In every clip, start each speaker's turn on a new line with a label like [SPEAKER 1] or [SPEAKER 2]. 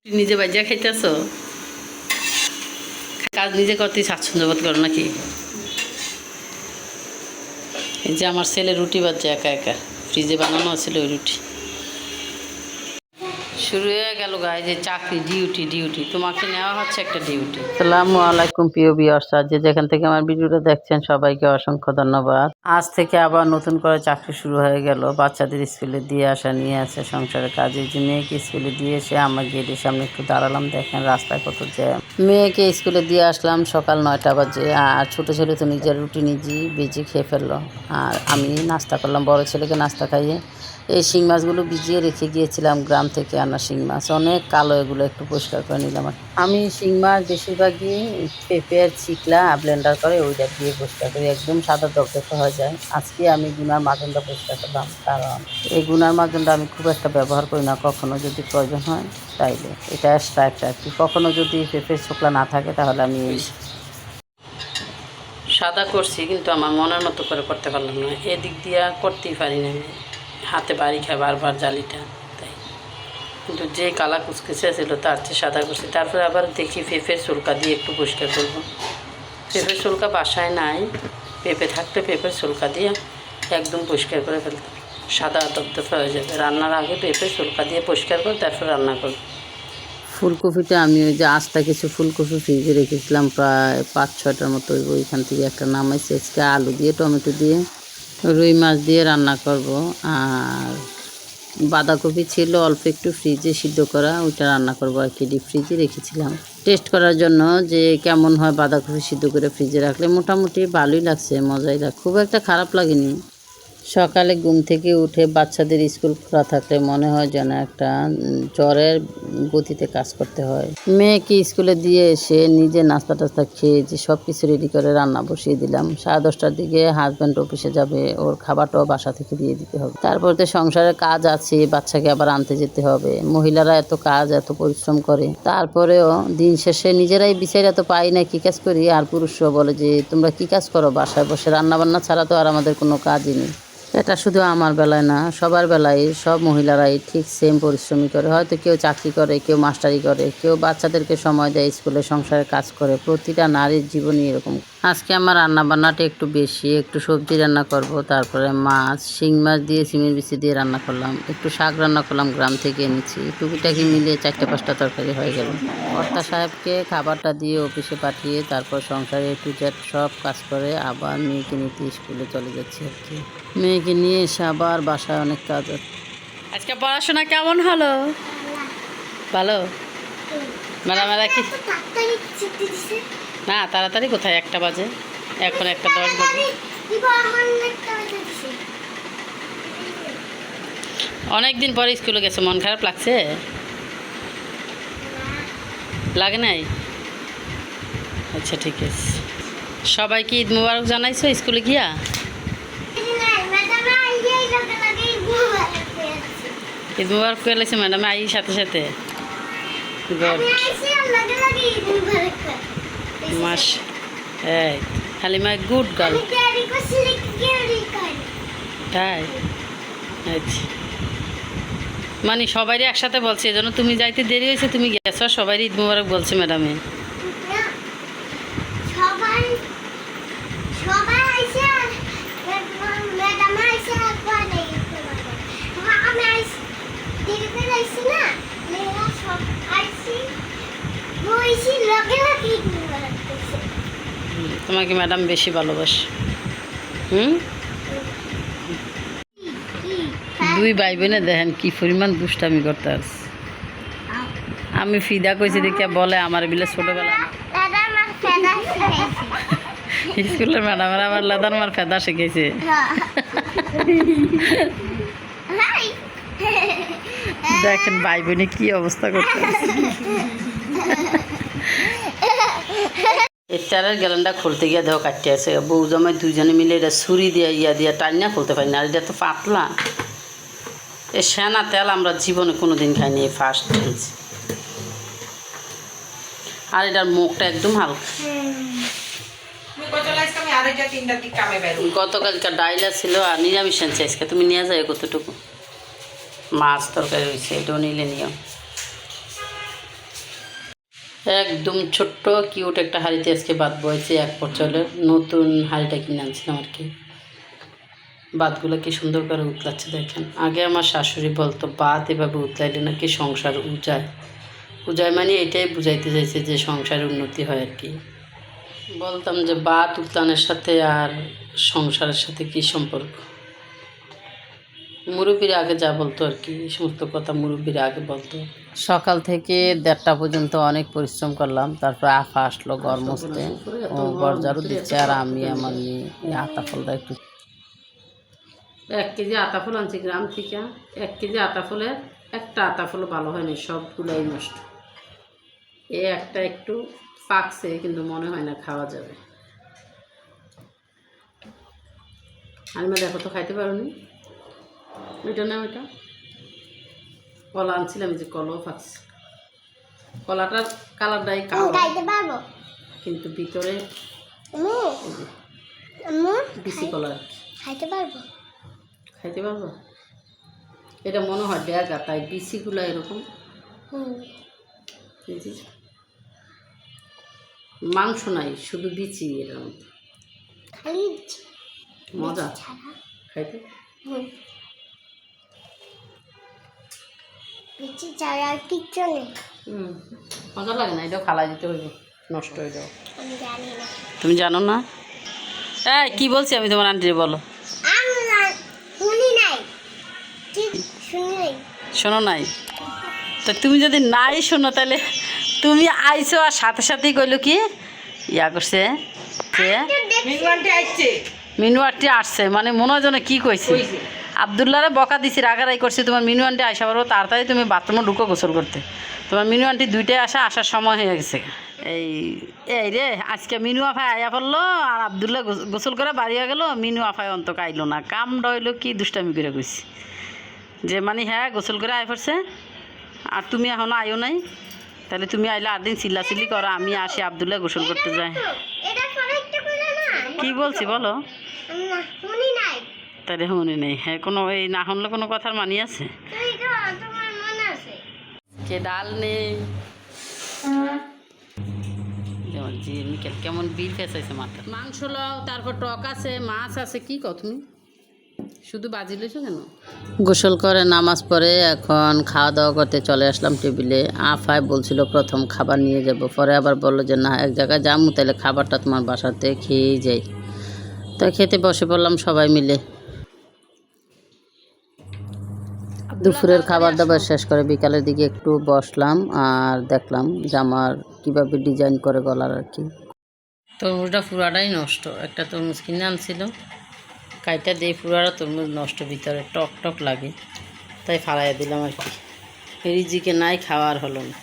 [SPEAKER 1] নিজে বাজিয়া খাইতেছ, কাজ নিজে করতে স্বাচ্ছন্দ্য বোধ করো নাকি? এই যে আমার ছেলে রুটি বাজছে একা একা, ফ্রিজে বানানো ছিল ওই রুটি। শুরু হয়ে গেল গায়ে যে চাকরি, ডিউটি তোমাকে নেওয়া হচ্ছে একটা ডিউটি। আসসালামু আলাইকুম প্রিয় ভিউয়ার্স, যে যেখান থেকে আমার ভিডিওটা দেখছেন সবাইকে অসংখ্য ধন্যবাদ। আজ থেকে আবার নতুন করে চাকরি শুরু হয়ে গেল। বাচ্চাদের স্কুলে দিয়ে আসা, নিয়ে আসা, সংসারের কাজে। যে মেয়েকে স্কুলে দিয়ে এসে আমার গেটের সামনে একটু দাঁড়ালাম, দেখেন রাস্তায় কত জ্যাম। মেয়েকে স্কুলে দিয়ে আসলাম সকাল 9টা বাজে। আর ছোটো ছেলে তো নিজের রুটি নিজেই বেজে খেয়ে ফেললো, আর আমি নাস্তা করলাম বড় ছেলেকে নাস্তা খাইয়ে। এই শিং মাছগুলো ভিজিয়ে রেখে গিয়েছিলাম, গ্রাম থেকে আনা শিং মাছ, অনেক কালো, এগুলো একটু পরিষ্কার করে নিলাম। আমি শিং মাছ বেশিরভাগই পেঁপের চিকলা ব্লেন্ডার করে ওইটা দিয়ে পরিষ্কার করি, একদম সাদা দপদপে হয়ে যায়। আজকে আমি গুনার মাজনটা পরিষ্কার করলাম, কারণ এই গুনার মাজনটা আমি খুব একটা ব্যবহার করি না, কখনো যদি প্রয়োজন হয় তাইলে। এটা এক্সট্রা একটা আর কি, কখনো যদি পেঁপের ছোকলা না থাকে তাহলে আমি সাদা করছি, কিন্তু আমার মনের মতো করে করতে পারলাম না, এদিক দিয়ে করতেই পারি না, আমি হাতে বাড়ি খাই বারবার জালিটা, তাই। কিন্তু যে কালা কুচকুচে ছিল তার চেয়ে সাদা করছি। তারপরে আবার দেখি পেঁপের চুলকা দিয়ে একটু পরিষ্কার করবো। পেঁপের চুলকা বাসায় নাই, পেঁপে থাকলে পেঁপের চুলকা দিয়ে একদম পরিষ্কার করে ফেলতাম, সাদা দপদপে হয়ে যাবে। রান্নার আগে পেঁপের চুলকা দিয়ে পরিষ্কার করে তারপর রান্না করব। ফুলকপিটা আমি ওই যে আস্তা কিছু ফুলকপি ফ্রিজে রেখেছিলাম, প্রায় 5-6টার মতো। ওইখান থেকে একটা নামাইছি। আজকে আলু দিয়ে টমেটো দিয়ে রুই মাছ দিয়ে রান্না করব। আর বাঁধাকপি ছিল অল্প একটু ফ্রিজে সিদ্ধ করা, ওইটা রান্না করবো আর কি, ডিপ ফ্রিজে রেখেছিলাম টেস্ট করার জন্য যে কেমন হয় বাঁধাকপি সিদ্ধ করে ফ্রিজে রাখলে। মোটামুটি ভালোই লাগছে, মজাই লাগে, খুব একটা খারাপ লাগেনি। সকালে ঘুম থেকে উঠে বাচ্চাদের স্কুল খোলা থাকলে মনে হয় যেন একটা জ্বরের গতিতে কাজ করতে হয়। মেয়েকে স্কুলে দিয়ে এসে নিজে নাস্তা টাস্তা খেয়ে যে সব কিছু রেডি করে রান্না বসিয়ে দিলাম। 10:30টার দিকে হাজব্যান্ড অফিসে যাবে, ওর খাবারটাও বাসা থেকে দিয়ে দিতে হবে। তারপর তো সংসারের কাজ আছে, বাচ্চাকে আবার আনতে যেতে হবে। মহিলারা এত কাজ, এত পরিশ্রম করে, তারপরেও দিন শেষে নিজেরাই বিচাইরা তো পাই না কি কাজ করি। আর পুরুষরা বলে যে তোমরা কি কাজ করো, বাসায় বসে রান্না বান্না ছাড়া তো আর আমাদের কোনো কাজই নেই। এটা শুধু আমার বেলায় না, সবার বেলায় সব মহিলারাই ঠিক সেম পরিশ্রমী করে। হয়তো কেউ চাকরি করে, কেউ মাস্টারি করে, কেউ বাচ্চাদেরকে সময় দেয়, স্কুলে সংসারে কাজ করে। প্রতিটা নারীর জীবনই এরকম। আজকে আমার রান্না বান্নাটা একটু বেশি, একটু সবজি রান্না করব, তারপরে মাছ, শিং মাছ দিয়ে সিমের বিচি দিয়ে রান্না করলাম, একটু শাক রান্না করলাম, গ্রাম থেকে এনেছি। টুকিটাকি মিলিয়ে 4-5টা তরকারি হয়ে গেল। কর্তা সাহেবকে খাবারটা দিয়ে অফিসে পাঠিয়ে তারপর সংসারে একটু জেট সব কাজ করে আবার মেয়েকে নিতে স্কুলে চলে যাচ্ছি আর কি। মেয়েকে নিয়ে এসে আবার বাসায় অনেক কাজ। আজকে পড়াশোনা কেমন হলো? ভালো। মেলামেলা কি না, তাড়াতাড়ি কোথায়, 1টা বাজে, এখন 1টা 10 বাজে। অনেকদিন পরে স্কুলে গেছে, মন খারাপ লাগছে? লাগে নাই? আচ্ছা ঠিক আছে। সবাইকে ঈদ মুবারক জানাইছো স্কুলে গিয়া? ঈদ মুবারক পেয়েছে ম্যাডাম আই সাথে সাথে। গুড মাস, এই হালিমা গুড গার্ল। তাই আচ্ছা, মানে সবাইরই একসাথে বলছে, এজন্য তুমি যাইতে দেরি হয়েছে, তুমি গেছো, সবাই ঈদ মুবারক বলছে ম্যাডামে। তোমাকে ম্যাডাম বেশি ভালোবাসে। দুই ভাই বোনে দেখেন কি পরিমাণ দুষ্টামি করতে আসছে। আমি ফিদা কইছি দেখে বলে আমার বিলে ছোটবেলা স্কুলের ম্যাডামের আমার লেদার মার ফেদা শিখেছে। দেখেন ভাই বোনে কি অবস্থা করতে আসছে। এটারের গ্যালেন্ডা খুলতে গিয়ে দেখো কাটতে আছে, বউ জামাই দুইজনে মিলে এটা ছুরি দিয়ে দিয়া টাইনা খুলতে পারি না, আর এটা তো পাতলা। এ সেনা তেল আমরা জীবনে কোনো দিন খাইনি, এই ফার্স্ট খেয়েছি। আর এটার মুখটা একদম হালকা। গতকালকার ডাইলা ছিল আর নিরামিষ আনছে আজকে, তুমি নিয়ে যাও কতটুকু। মাছ তরকারি হয়েছে, এটাও নিলে নিও। একদম ছোট্ট কিউট একটা হাঁড়িতে আজকে ভাত বয়েছে, এক পর্যায়ের নতুন হাঁড়িটা কিনে আনছিলাম আর কি। ভাতগুলো কি সুন্দর করে উতলাচ্ছে দেখেন। আগে আমার শাশুড়ি বলতো ভাত এভাবে উতলাইলে নাকি সংসার উজায়। উজায় মানে এটাই বুঝাইতে চাইছে যে সংসারের উন্নতি হয় আর কি। বলতাম যে ভাত উতলানোর সাথে আর সংসারের সাথে কি সম্পর্ক। মুরব্বীরা আগে যা বলতো আর কি, এই সমস্ত কথা মুরব্বীরা আগে বলতো। সকাল থেকে 1:30টা পর্যন্ত অনেক পরিশ্রম করলাম, তারপর আফা আসলো ঘর মুছতে, ও গরজারও দিচ্ছে আর আমি আমার নিয়ে আতা ফলটা একটু 1 কেজি আতা ফল আনছি গ্রাম থেকে। 1 কেজি আতা ফলের একটা আতা ফলও ভালো হয়নি, সবগুলাই নষ্ট। একটা একটু পাকছে কিন্তু মনে হয় না খাওয়া যাবে। আলমা দেখো তো খাইতে পারোনি, ওইটা না ওইটা কলা আনছিলাম, যে কলাও পাকছে। কলাটার কালারটাই কালো কিন্তু ভিতরে বিসি কলা আর কি। খাইতে পারবো এটা মনে হয় ডেগা, তাই বিসিগুলো এরকম। মাংস নাই, শুধু বিচি, এটার মতো মজা খাইতে। মজা লাগে না, এটাও খালাই দিতে হইব, নষ্ট হয়ে যাও। তুমি জানো না? এই কি বলছি আমি তোমার আন্টি, বলো। শোনো নাই তো, তুমি যদি নাই শোনো তাহলে তুমি আইছো আর সাথে সাথেই কইলো কি ইয়া করছে, মিনু আন্টি আসছে, মানে মনে হয় যেন কি কইছে, আবদুল্লারে বকা দিছি, রাগারাই করছে। তোমার মিনু আন্টি আসা পারবো তাড়াতাড়ি, তুমি বাথরুমে ঢুকো গোসল করতে। তোমার মিনু আন্টি 2টায় আসার সময় হয়ে গেছে। এই রে আজকে মিনু আফায় আয়া পড়লো আর আবদুল্লাহ গোসল করে বাড়ি হয়ে গেল, মিনু আফায় অন্তক আইলো না। কাম ডইলো কি দুষ্টামি করে কইছি যে মানে হ্যাঁ গোসল করে আয় পড়ছে আর তুমি এখনো আইও নাই, তাহলে তুমি আইলে 8 দিন চিল্লাচিল্লি করো, আমি আসি আবদুল্লাহ গোসল করতে যাই। কি বলছি বলো, তাহলে শুনি নেই। হ্যাঁ কোনো এই না শুনলে কোনো কথার মানি আছে? কে ডাল নেই জি মিকেল কেমন বিল ফেসাইছে মাথা। মাংস লও, তারপর টক আছে, মাছ আছে, কি কও তুমি? শুধু বাজি লইছো কেন? গোসল করে নামাজ পড়ে এখন খাওয়া দাওয়া করতে চলে আসলাম টেবিলে। আফায় বলছিল প্রথম খাবার নিয়ে যাব, পরে আবার বললো যে না এক জায়গায় যাবো, তাহলে খাবারটা তোমার বাসাতে খেয়েই যাই। তো খেতে বসে পড়লাম সবাই মিলে। দুপুরের খাবার দাবার শেষ করে বিকালের দিকে একটু বসলাম আর দেখলাম জামার কিভাবে ডিজাইন করে গলার আর কি। তরমুজটা পুরাটাই নষ্ট, একটা তরমুজ কিনে আনছিল, কাইটা দিয়ে পুরাটা তরমুজ নষ্ট, ভিতরে টক টক লাগে, তাই ফালাইয়া দিলাম আর কি। রিজিকে নাই, খাওয়ার হলো না।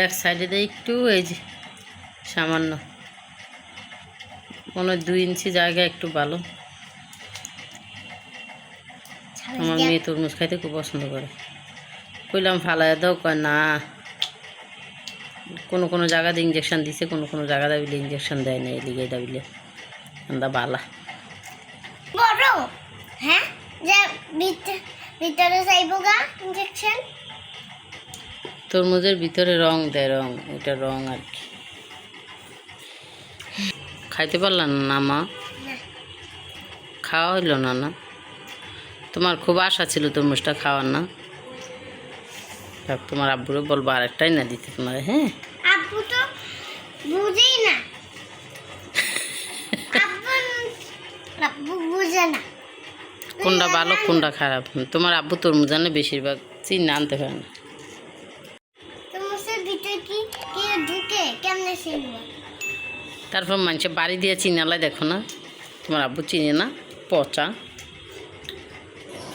[SPEAKER 1] এক সাইডে দিয়ে একটু এই যে সামান্য মনে হয় 2 ইঞ্চি জায়গা একটু ভালো। আমার মেয়ে তরমুজ খাইতে খুব পছন্দ করে, কইলাম ফালাইয়া দাও, কয় না। কোনো জায়গাতে ইঞ্জেকশন দিছে, কোনো জায়গা দাবিলে ইঞ্জেকশন দেয় না, এদিকে দাবিলে আমরা বালা।
[SPEAKER 2] হ্যাঁ যে ভিতরে যাইবগা ইনজেকশন,
[SPEAKER 1] তরমুজের ভিতরে রং দেয়, রং ওটা রং আর কি। খাইতে পারলাম না মা, খাওয়া হইল না। না তোমার খুব আশা ছিল তরমুজটা খাওয়ার, না? তোমার আব্বুরে বলবো আরেকটাই না দিতে তোমার। হ্যাঁ
[SPEAKER 2] আব্বু তো বুঝেই না, আব্বু বুঝে না
[SPEAKER 1] কোনটা ভালো কোনটা খারাপ। তোমার আব্বু তরমুজ আনে বেশিরভাগ চিনি আনতে পারে না।
[SPEAKER 2] তরমুজের ভিতরে কি কি ঢুকে কেমনে চিনবো?
[SPEAKER 1] তারপর মানুষের বাড়ি দিয়ে চিনালাই দেখো না, তোমার আব্বু চিনে না, পচা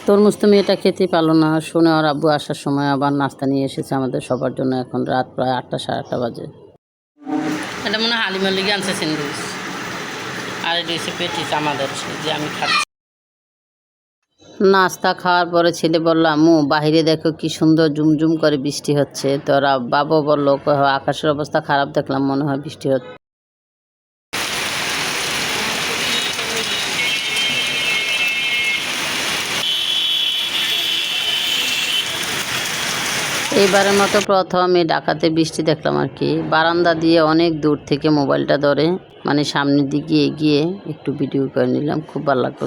[SPEAKER 1] তরমুজ। তুমি এটা খেতেই পারলো না শুনে ওর আব্বু আসার সময় আবার নাস্তা নিয়ে এসেছে আমাদের সবার জন্য। এখন রাত প্রায় 8টা সাড়ে 8টা বাজে। এটা মনে হয় হালিমার লিগে আনছে স্যান্ডউইচ, আর এটা হচ্ছে পেটিস আমাদের, যে আমি খাচ্ছি। নাস্তা খাওয়ার পরে ছেলে বললো আম্মু বাহিরে দেখো কি সুন্দর ঝুমঝুম করে বৃষ্টি হচ্ছে। তো বাবা বললো আকাশের অবস্থা খারাপ, দেখলাম মনে হয় বৃষ্টি হচ্ছে। এইবারের মতো প্রথম এই ডাকাতে বৃষ্টি দেখলাম আর কি। বারান্দা দিয়ে অনেক দূর থেকে মোবাইলটা ধরে মানে সামনের দিকে এগিয়ে একটু ভিডিও করে নিলাম, খুব ভালো লাগলো।